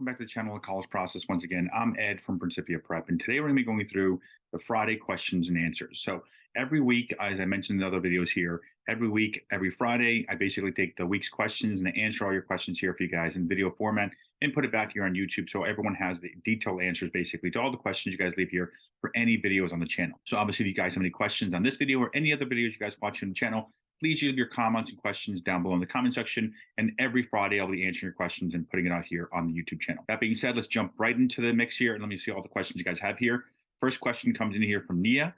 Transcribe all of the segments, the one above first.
welcome back to the channel, The College Process. Once again, I'm Ed from Principia Prep, and today we're going to be going through the Friday questions and answers. So every week, as I mentioned in other videos here, every week, every Friday, I basically take the week's questions and I answer all your questions here for you guys in video format and put it back here on YouTube so everyone has the detailed answers basically to all the questions you guys leave here for any videos on the channel. So obviously, if you guys have any questions on this video or any other videos you guys watch on the channel, please leave your comments and questions down below in the comment section. And every Friday, I'll be answering your questions and putting it out here on the YouTube channel. That being said, let's jump right into the mix here. And let me see all the questions you guys have here. First question comes in here from Nia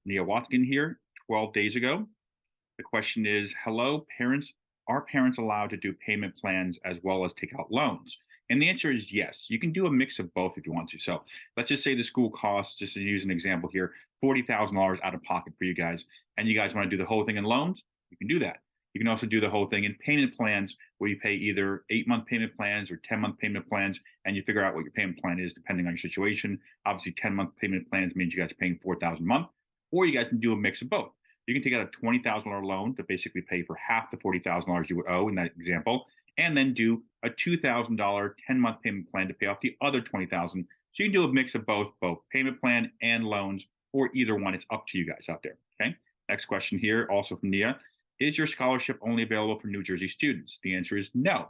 Watkin here, 12 days ago. The question is, hello, parents. Are parents allowed to do payment plans as well as take out loans? And the answer is yes. You can do a mix of both if you want to. So let's just say the school costs, just to use an example here, $40,000 out of pocket for you guys, and you guys want to do the whole thing in loans. You can do that. You can also do the whole thing in payment plans where you pay either 8-month payment plans or 10-month payment plans, and you figure out what your payment plan is depending on your situation. Obviously, 10-month payment plans means you guys are paying $4,000 a month, or you guys can do a mix of both. You can take out a $20,000 loan to basically pay for half the $40,000 you would owe in that example, and then do a $2,000 10-month payment plan to pay off the other $20,000. So you can do a mix of both payment plan and loans, or either one. It's up to you guys out there. Okay. Next question here, also from Nia. Is your scholarship only available for New Jersey students? The answer is no.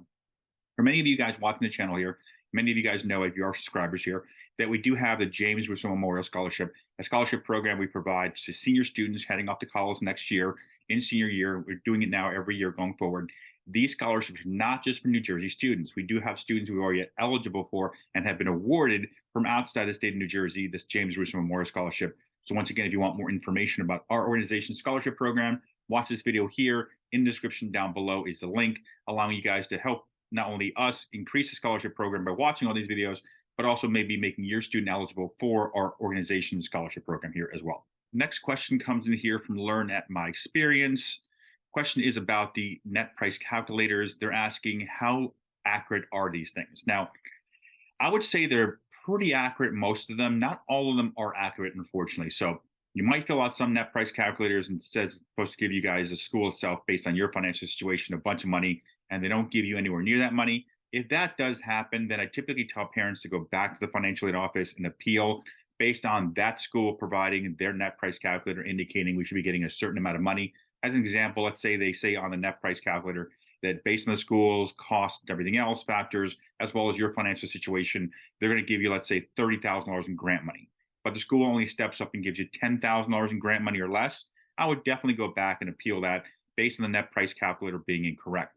For many of you guys watching the channel here, many of you guys know, if you are subscribers here, that we do have the James Russo Memorial Scholarship, a scholarship program we provide to senior students heading off to college next year in senior year. We're doing it now every year going forward. These scholarships are not just for New Jersey students. We do have students who are yet eligible for and have been awarded from outside the state of New Jersey, this James Russo Memorial Scholarship. So once again, if you want more information about our organization's scholarship program, watch this video here. In the description down below is the link allowing you guys to help not only us increase the scholarship program by watching all these videos, but also maybe making your student eligible for our organization's scholarship program here as well. Next question comes in here from Learn at My Experience. Question is about the net price calculators. They're asking, how accurate are these things? Now, I would say they're pretty accurate, most of them. Not all of them are accurate, unfortunately. So you might fill out some net price calculators and it says it's supposed to give you guys, the school itself, based on your financial situation, a bunch of money, and they don't give you anywhere near that money. If that does happen, then I typically tell parents to go back to the financial aid office and appeal based on that school providing their net price calculator indicating we should be getting a certain amount of money. As an example, let's say they say on the net price calculator that based on the school's cost and everything else factors, as well as your financial situation, they're going to give you, let's say, $30,000 in grant money. But the school only steps up and gives you $10,000 in grant money or less. I would definitely go back and appeal that based on the net price calculator being incorrect.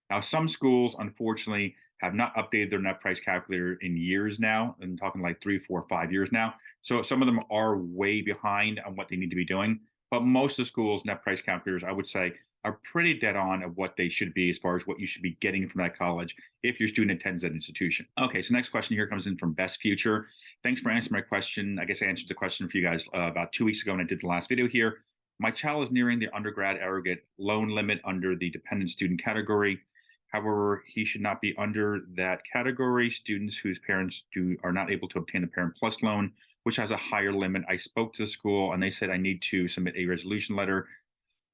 Now, some schools, unfortunately, have not updated their net price calculator in years now. I'm talking like 3, 4, 5 years now. So some of them are way behind on what they need to be doing. But most of the schools' net price calculators, I would say, are pretty dead on of what they should be as far as what you should be getting from that college if your student attends that institution. Okay, so next question here comes in from Best Future. Thanks for answering my question. I guess I answered the question for you guys about 2 weeks ago when I did the last video here. My child is nearing the undergrad aggregate loan limit under the dependent student category. However, he should not be under that category. Students whose parents are not able to obtain the Parent Plus loan, which has a higher limit. I spoke to the school and they said I need to submit a resolution letter.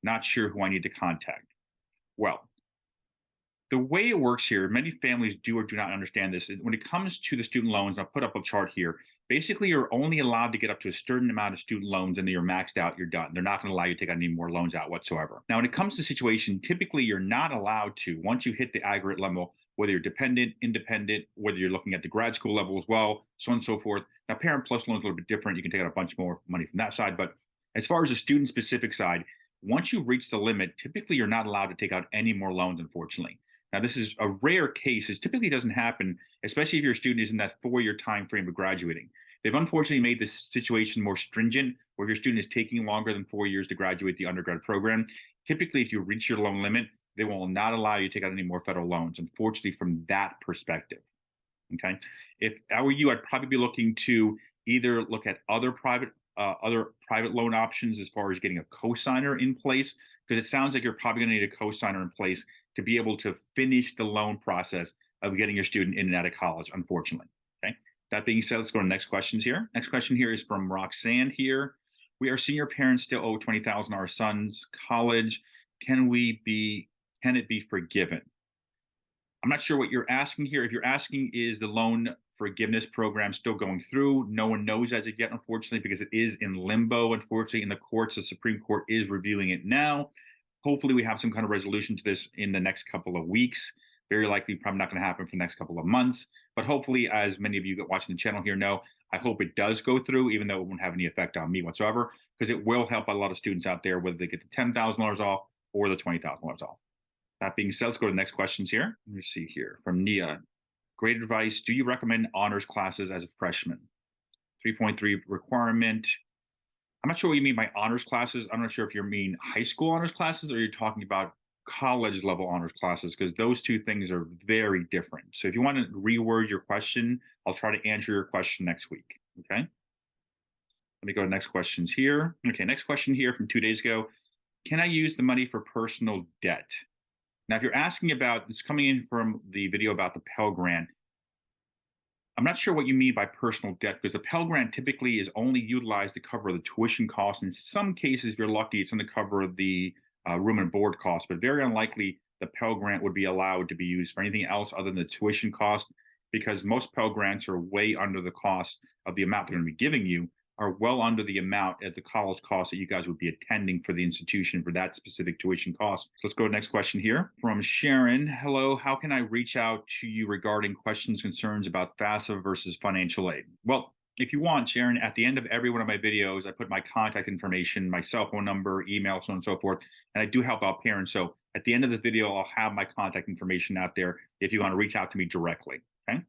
Not sure who I need to contact. Well, the way it works here, many families do or do not understand this. When it comes to the student loans, I'll put up a chart here. Basically, you're only allowed to get up to a certain amount of student loans, and then you're maxed out, you're done. They're not going to allow you to take any more loans out whatsoever. Now, when it comes to the situation, typically you're not allowed to, once you hit the aggregate level, whether you're dependent, independent, whether you're looking at the grad school level as well, so on and so forth. Now, Parent Plus loan is a little bit different. You can take out a bunch more money from that side. But as far as the student-specific side, once you reach the limit, typically you're not allowed to take out any more loans, unfortunately. Now, this is a rare case. It typically doesn't happen, especially if your student is in that 4-year time frame of graduating. They've unfortunately made this situation more stringent, where if your student is taking longer than 4 years to graduate the undergrad program. Typically, if you reach your loan limit, they will not allow you to take out any more federal loans, unfortunately, from that perspective. Okay? If I were you, I'd probably be looking to either look at other private loan options as far as getting a cosigner in place, because it sounds like you're probably going to need a cosigner in place to be able to finish the loan process of getting your student in and out of college, unfortunately. Okay. That being said, let's go to the next questions here. Next question here is from Roxanne here. We are senior parents, still owe $20,000 our son's college. Can it be forgiven? I'm not sure what you're asking here. If you're asking, is the loan forgiveness program still going through? No one knows as of yet, unfortunately, because it is in limbo, unfortunately, in the courts. The Supreme Court is reviewing it now. Hopefully, we have some kind of resolution to this in the next couple of weeks. Very likely, probably not going to happen for the next couple of months. But hopefully, as many of you watching the channel here know, I hope it does go through, even though it won't have any effect on me whatsoever, because it will help a lot of students out there, whether they get the $10,000 off or the $20,000 off. That being said, let's go to the next questions here. Let me see here from Nia. Great advice. Do you recommend honors classes as a freshman? 3.3 requirement. I'm not sure what you mean by honors classes. I'm not sure if you mean high school honors classes or you're talking about college level honors classes, because those two things are very different. So if you want to reword your question, I'll try to answer your question next week. Okay. Let me go to next questions here. Okay, next question here from 2 days ago. Can I use the money for personal debt? Now, if you're asking about, it's coming in from the video about the Pell Grant. I'm not sure what you mean by personal debt, because the Pell Grant typically is only utilized to cover the tuition costs. In some cases, if you're lucky, it's going to cover the room and board costs, but very unlikely the Pell Grant would be allowed to be used for anything else other than the tuition cost, because most Pell Grants are way under the cost of the amount they're going to be giving you, are well under the amount at the college cost that you guys would be attending for the institution for that specific tuition cost. So let's go to the next question here from Sharon. Hello, how can I reach out to you regarding questions, concerns about FAFSA versus financial aid? Well, if you want, Sharon, at the end of every one of my videos, I put my contact information, my cell phone number, email, so on and so forth. And I do help out parents. So at the end of the video, I'll have my contact information out there if you want to reach out to me directly. Okay.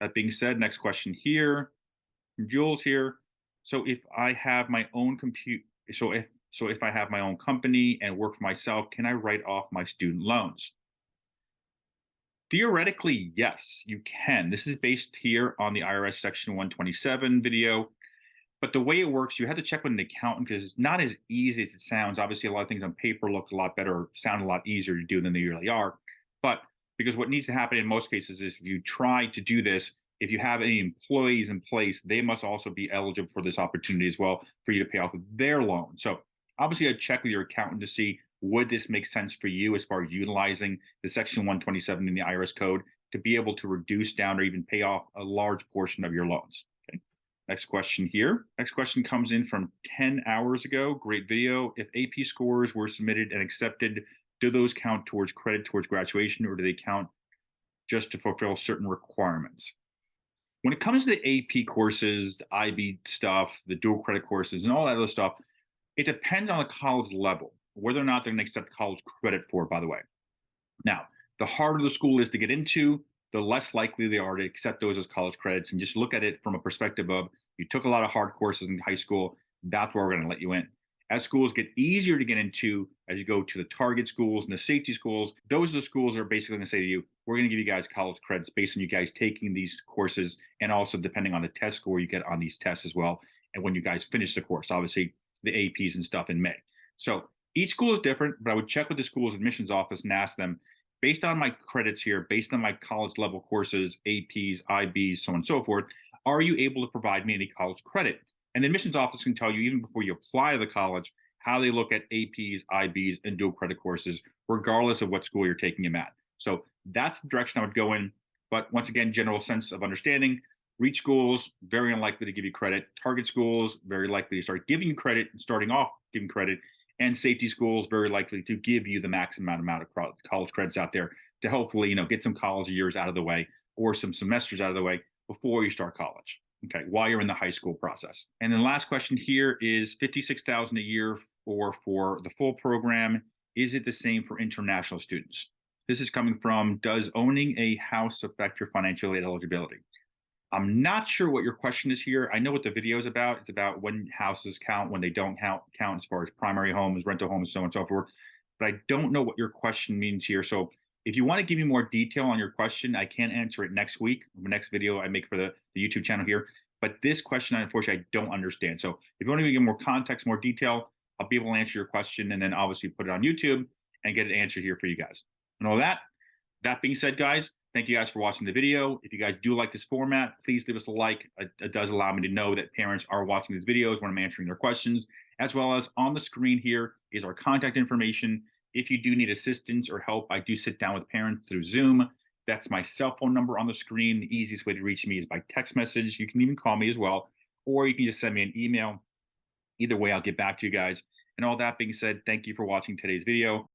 That being said, next question here from Jules here. So if I have my own if I have my own company and work for myself, can I write off my student loans? Theoretically, yes, you can. This is based here on the IRS Section 127 video. But the way it works, you have to check with an accountant, because it's not as easy as it sounds. Obviously, a lot of things on paper look a lot better, or sound a lot easier to do than they really are. But because what needs to happen in most cases is, if you try to do this, if you have any employees in place, they must also be eligible for this opportunity as well for you to pay off their loan. So obviously, I'd check with your accountant to see, would this make sense for you as far as utilizing the Section 127 in the IRS code to be able to reduce down or even pay off a large portion of your loans. Okay. Next question here. Next question comes in from 10 hours ago. Great video. If AP scores were submitted and accepted, do those count towards credit towards graduation, or do they count just to fulfill certain requirements? When it comes to the AP courses, the IB stuff, the dual credit courses, and all that other stuff, it depends on the college level, whether or not they're going to accept college credit for it, by the way. Now, the harder the school is to get into, the less likely they are to accept those as college credits. And just look at it from a perspective of, you took a lot of hard courses in high school, that's where we're going to let you in. As schools get easier to get into, as you go to the target schools and the safety schools, those are the schools that are basically going to say to you, we're going to give you guys college credits based on you guys taking these courses, and also depending on the test score you get on these tests as well. And when you guys finish the course, obviously the APs and stuff in May. So each school is different, but I would check with the school's admissions office and ask them, based on my credits here, based on my college level courses, APs, IBs, so on and so forth, are you able to provide me any college credit? And the admissions office can tell you, even before you apply to the college, how they look at APs, IBs, and dual credit courses, regardless of what school you're taking them at. So that's the direction I would go in. But once again, general sense of understanding, reach schools, very unlikely to give you credit. Target schools, very likely to start giving you credit and starting off giving credit. And safety schools, very likely to give you the maximum amount of college credits out there to hopefully, get some college years out of the way, or some semesters out of the way before you start college. Okay, while you're in the high school process. And then the last question here is $56,000 a year for the full program. Is it the same for international students? This is coming from, does owning a house affect your financial aid eligibility? I'm not sure what your question is here. I know what the video is about. It's about when houses count, when they don't count as far as primary homes, rental homes, so on and so forth. But I don't know what your question means here. So if you want to give me more detail on your question, I can answer it next week, the next video I make for the YouTube channel here. But this question, unfortunately, I don't understand. So if you want to give more context, more detail, I'll be able to answer your question, and then obviously put it on YouTube and get an answer here for you guys. And all that being said, guys, thank you guys for watching the video. If you guys do like this format, please leave us a like. It does allow me to know that parents are watching these videos when I'm answering their questions, as well as on the screen here is our contact information. If you do need assistance or help, I do sit down with parents through Zoom That's my cell phone number on the screen. The easiest way to reach me is by text message. You can even call me as well, or you can just send me an email. Either way, I'll get back to you guys. And all that being said, thank you for watching today's video.